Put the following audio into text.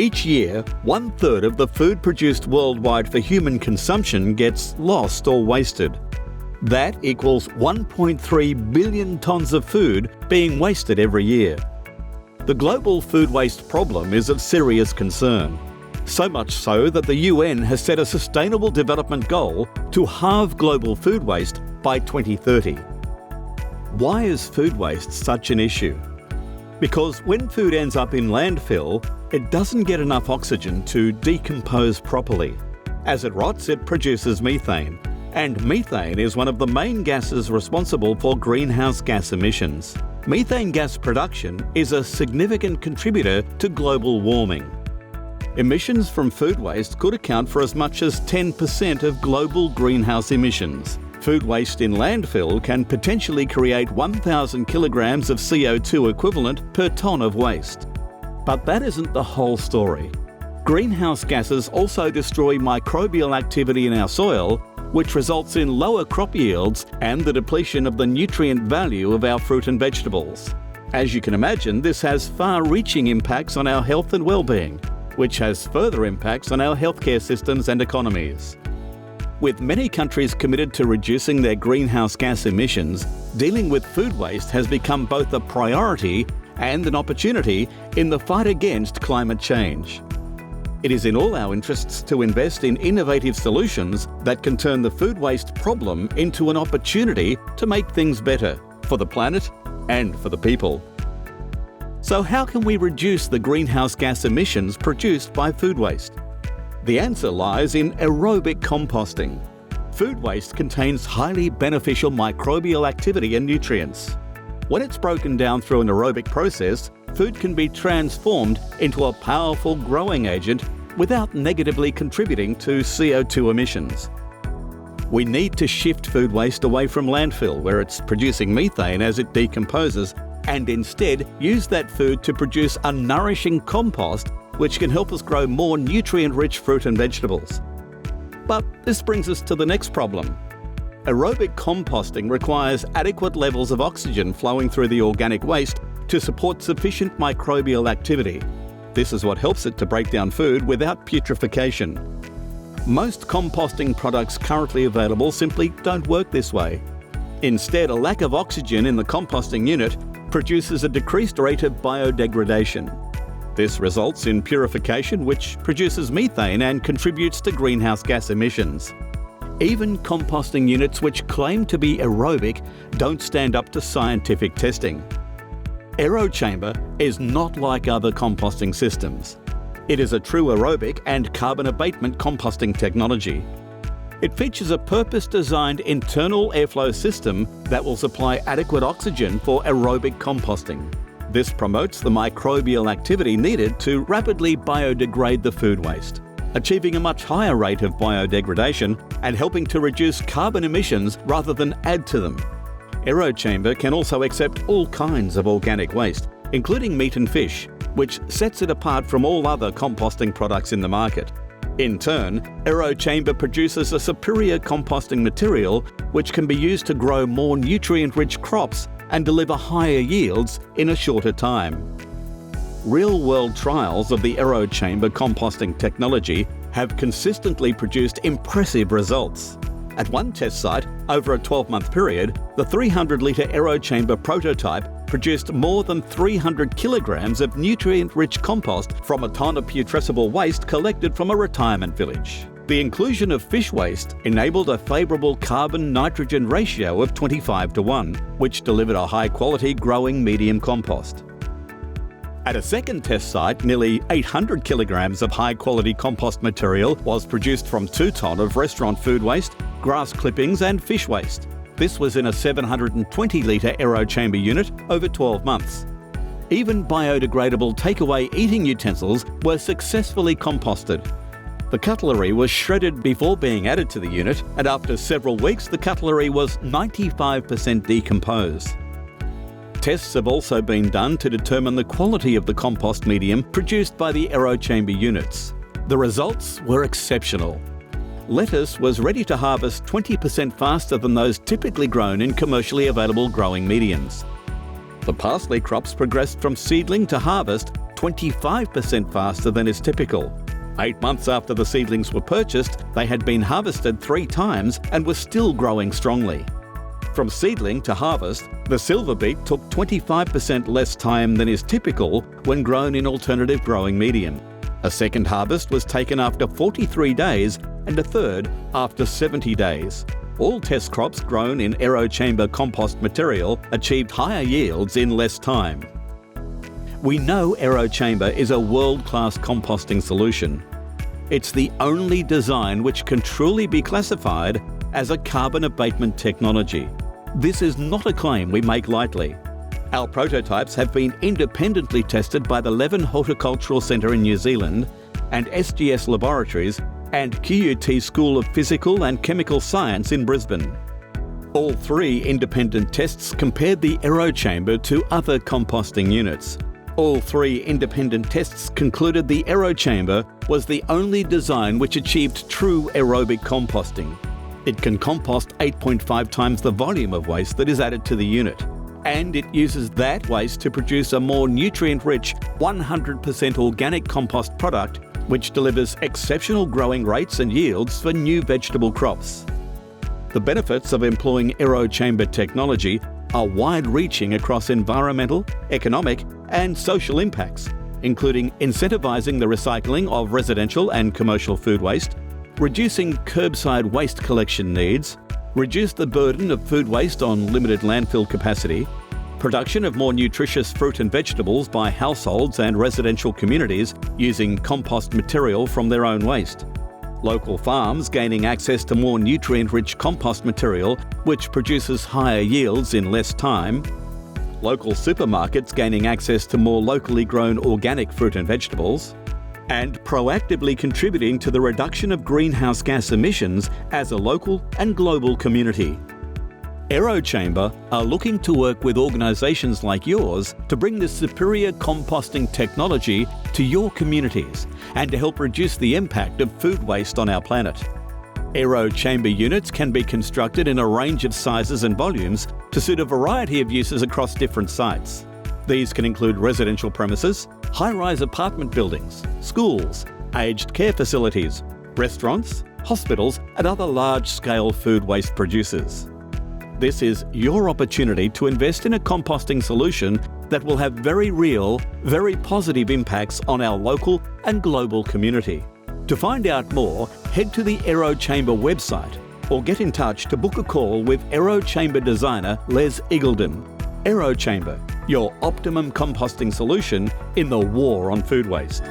Each year, 1/3 of the food produced worldwide for human consumption gets lost or wasted. That equals 1.3 billion tonnes of food being wasted every year. The global food waste problem is of serious concern. So much so that the UN has set a sustainable development goal to halve global food waste by 2030. Why is food waste such an issue? Because when food ends up in landfill, it doesn't get enough oxygen to decompose properly. As it rots, it produces methane, and methane is one of the main gases responsible for greenhouse gas emissions. Methane gas production is a significant contributor to global warming. Emissions from food waste could account for as much as 10% of global greenhouse emissions. Food waste in landfill can potentially create 1,000 kilograms of CO2 equivalent per tonne of waste. But that isn't the whole story. Greenhouse gases also destroy microbial activity in our soil, which results in lower crop yields and the depletion of the nutrient value of our fruit and vegetables. As you can imagine, this has far-reaching impacts on our health and well-being, which has further impacts on our healthcare systems and economies. With many countries committed to reducing their greenhouse gas emissions, dealing with food waste has become both a priority and an opportunity in the fight against climate change. It is in all our interests to invest in innovative solutions that can turn the food waste problem into an opportunity to make things better for the planet and for the people. So how can we reduce the greenhouse gas emissions produced by food waste? The answer lies in aerobic composting. Food waste contains highly beneficial microbial activity and nutrients. When it's broken down through an aerobic process, food can be transformed into a powerful growing agent without negatively contributing to CO2 emissions. We need to shift food waste away from landfill, where it's producing methane as it decomposes, and instead use that food to produce a nourishing compost which can help us grow more nutrient-rich fruit and vegetables. But this brings us to the next problem. Aerobic composting requires adequate levels of oxygen flowing through the organic waste to support sufficient microbial activity. This is what helps it to break down food without putrefaction. Most composting products currently available simply don't work this way. Instead, a lack of oxygen in the composting unit produces a decreased rate of biodegradation. This results in purification, which produces methane and contributes to greenhouse gas emissions. Even composting units which claim to be aerobic don't stand up to scientific testing. AeroChamber is not like other composting systems. It is a true aerobic and carbon abatement composting technology. It features a purpose-designed internal airflow system that will supply adequate oxygen for aerobic composting. This promotes the microbial activity needed to rapidly biodegrade the food waste, achieving a much higher rate of biodegradation and helping to reduce carbon emissions rather than add to them. AeroChamber can also accept all kinds of organic waste, including meat and fish, which sets it apart from all other composting products in the market. In turn, AeroChamber produces a superior composting material which can be used to grow more nutrient-rich crops and deliver higher yields in a shorter time. Real-world trials of the AeroChamber composting technology have consistently produced impressive results. At one test site, over a 12-month period, the 300-litre AeroChamber prototype produced more than 300 kilograms of nutrient-rich compost from a tonne of putrescible waste collected from a retirement village. The inclusion of fish waste enabled a favourable carbon-nitrogen ratio of 25:1, which delivered a high-quality growing medium compost. At a second test site, nearly 800 kilograms of high-quality compost material was produced from 2 tonne of restaurant food waste, grass clippings and fish waste. This was in a 720-litre AeroChamber unit over 12 months. Even biodegradable takeaway eating utensils were successfully composted. The cutlery was shredded before being added to the unit, and after several weeks the cutlery was 95% decomposed. Tests have also been done to determine the quality of the compost medium produced by the AeroChamber units. The results were exceptional. Lettuce was ready to harvest 20% faster than those typically grown in commercially available growing mediums. The parsley crops progressed from seedling to harvest 25% faster than is typical. 8 months after the seedlings were purchased, they had been harvested 3 times and were still growing strongly. From seedling to harvest, the silver beet took 25% less time than is typical when grown in alternative growing medium. A second harvest was taken after 43 days and a third after 70 days. All test crops grown in aerochamber compost material achieved higher yields in less time. We know aerochamber is a world-class composting solution. It's the only design which can truly be classified as a carbon abatement technology. This is not a claim we make lightly. Our prototypes have been independently tested by the Leven Horticultural Centre in New Zealand and SGS Laboratories and QUT School of Physical and Chemical Science in Brisbane. All 3 independent tests compared the aerochamber to other composting units. All 3 independent tests concluded the aerochamber was the only design which achieved true aerobic composting. It can compost 8.5 times the volume of waste that is added to the unit, and it uses that waste to produce a more nutrient-rich 100% organic compost product which delivers exceptional growing rates and yields for new vegetable crops. The benefits of employing aerochamber technology are wide-reaching across environmental, economic and social impacts, including incentivising the recycling of residential and commercial food waste, reducing curbside waste collection needs, reduce the burden of food waste on limited landfill capacity, production of more nutritious fruit and vegetables by households and residential communities using compost material from their own waste, local farms gaining access to more nutrient-rich compost material which produces higher yields in less time, local supermarkets gaining access to more locally grown organic fruit and vegetables, and proactively contributing to the reduction of greenhouse gas emissions as a local and global community. Aerochamber are looking to work with organisations like yours to bring this superior composting technology to your communities and to help reduce the impact of food waste on our planet. Aerochamber units can be constructed in a range of sizes and volumes to suit a variety of uses across different sites. These can include residential premises, high-rise apartment buildings, schools, aged care facilities, restaurants, hospitals and other large-scale food waste producers. This is your opportunity to invest in a composting solution that will have very real, very positive impacts on our local and global community. To find out more, head to the Aerochamber website or get in touch to book a call with Aerochamber designer Les Eagledon. Aerochamber, your optimum composting solution in the war on food waste.